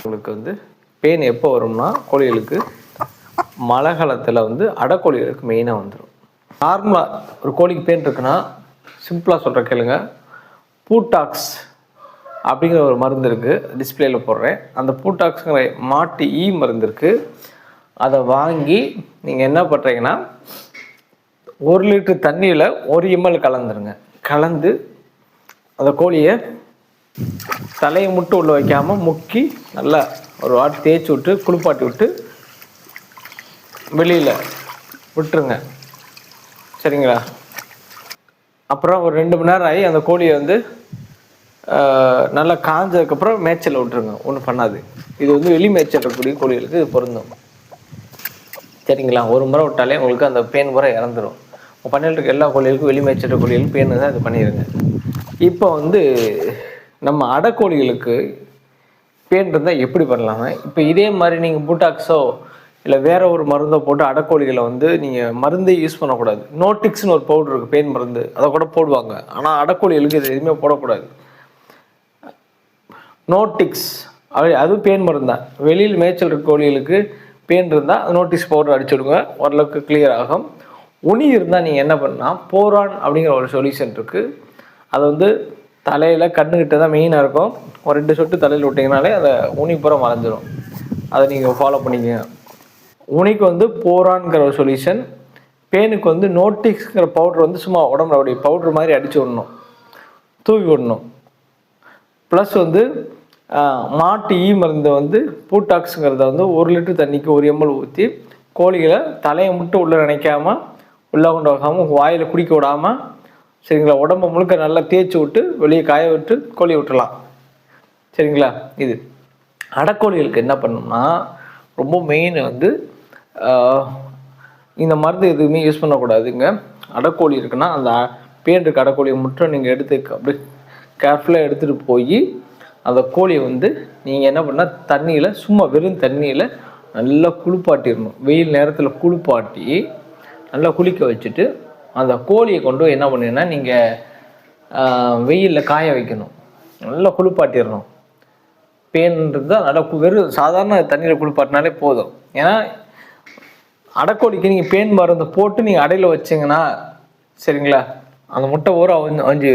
உங்களுக்கு வந்து பெயின் எப்போ வரும்னா கோழிகளுக்கு மழை காலத்தில் வந்து அடைக்கோழிகளுக்கு மெயினாக வந்துடும். நார்மலாக ஒரு கோழிக்கு பெயின் இருக்குன்னா சிம்பிளாக சொல்கிற கேளுங்க, பூட்டாக்ஸ் அப்படிங்கிற ஒரு மருந்து இருக்குது, டிஸ்பிளேயில் போடுறேன். அந்த பூட்டாக்ஸுங்கிற மாட்டு மருந்து இருக்குது. அதை வாங்கி நீங்கள் என்ன பண்ணுறீங்கன்னா 1 லிட்டர் தண்ணியில் 1 ml கலந்துருங்க. கலந்து அந்த கோழியை தலையை மட்டும் உள்ள வைக்காமல் முக்கி நல்லா ஒரு வாட்டி தேய்ச்சி விட்டு குளிப்பாட்டி விட்டு வெளியில் விட்டுருங்க. சரிங்களா? அப்புறம் ஒரு 2 மணி நேரம் ஆகி அந்த கோழியை வந்து நல்லா காஞ்சதுக்கப்புறம் மேய்ச்சல் விட்டுருங்க. ஒன்றும் பண்ணாது. இது வந்து வெளி மேய்ச்சல் இருக்கக்கூடிய கோழிகளுக்கு இது பொருந்தும். சரிங்களா? ஒரு முறை விட்டாலே உங்களுக்கு அந்த பேன் முறை இறந்துடும். பண்ணிட்டு இருக்க எல்லா கோழிகளுக்கும் வெளி மேய்ச்சல் கோழிகளுக்கு பேன் தான் இது பண்ணிடுங்க. இப்போ வந்து நம்ம அடைக்கோழிகளுக்கு பேன் இருந்தால் எப்படி பண்ணலாங்க? இப்போ இதே மாதிரி நீங்கள் பூட்டாக்ஸோ இல்லை வேற ஒரு மருந்தை போட்டு அடைக்கோழிகளை வந்து நீங்கள் மருந்தே யூஸ் பண்ணக்கூடாது. நோட்டிக்ஸ்னு ஒரு பவுடர் இருக்குது, பெயின் மருந்து, அதை கூட போடுவாங்க. ஆனால் அடைக்கோழிகளுக்கு இது எதுவுமே போடக்கூடாது. நோட்டிக்ஸ் அது பேன் மருந்து தான். வெளியில் மேய்ச்சல் இருக்க கோழிகளுக்கு பேன் இருந்தால் நோட்டிக்ஸ் பவுடர் அடிச்சுடுங்க, ஓரளவுக்கு கிளியர் ஆகும். உனி இருந்தால் நீங்கள் என்ன பண்ணால் போரான் அப்படிங்கிற ஒரு சொல்யூஷன் இருக்குது. அதை வந்து தலையில் கண்ணுக்கிட்ட தான் மெயினாக இருக்கும். ஒரு 2 சொட்டு தலையில் விட்டிங்கனாலே அதை உனி பூரா மறைஞ்சிடும். அதை நீங்கள் ஃபாலோ பண்ணிக்கங்க. உனிக்கு வந்து போரான்கிற ஒரு சொல்யூஷன், பேனுக்கு வந்து நோட்டிக்ஸ்ங்கிற பவுடர் வந்து சும்மா உடம்புல அப்படி பவுட்ரு மாதிரி அடித்து விடணும், தூவி விடணும். ப்ளஸ் வந்து மாட்டு மருந்து வந்து பூட்டாக்ஸுங்கிறத வந்து 1 லிட்டர் தண்ணிக்கு 1 ml ஊற்றி கோழிகளை தலையை மட்டும் உள்ளே நினைக்காம உள்ளே கொண்டு வைக்காமல் வாயில் குடிக்க விடாமல், சரிங்களா, உடம்பு முழுக்க நல்லா தேய்ச்சி விட்டு வெளியே காய விட்டு கோழி விட்டுலாம். சரிங்களா? இது அடைக்கோழிகளுக்கு என்ன பண்ணணும்னா ரொம்ப மெயின் வந்து இந்த மருந்து எதுவுமே யூஸ் பண்ணக்கூடாதுங்க. அடைக்கோழி இருக்குன்னா அந்த பேன் இருக்க அடைக்கோழியை மட்டும் நீங்கள் எடுத்து அப்படியே கேர்ஃபுல்லாக எடுத்துகிட்டு போய் அந்த கோழியை வந்து நீங்கள் என்ன பண்ணால் தண்ணியில் சும்மா வெறும் தண்ணியில் நல்லா குளிப்பாட்டிடணும். வெயில் நேரத்தில் குளிப்பாட்டி நல்லா குளிக்க வச்சுட்டு அந்த கோழியை கொண்டு போய் என்ன பண்ணுன்னா நீங்கள் வெயிலில் காய வைக்கணும். நல்லா குளிப்பாட்டிடணும். பேன்றது தான் நல்லா வெறும் சாதாரண தண்ணியில் குளிப்பாட்டினாலே போதும். ஏன்னா அடைக்கோழிக்கு நீங்கள் பேன் மருந்து போட்டு நீங்கள் அடையில் வச்சிங்கன்னா, சரிங்களா, அந்த முட்டை ஊற அவிஞ்சு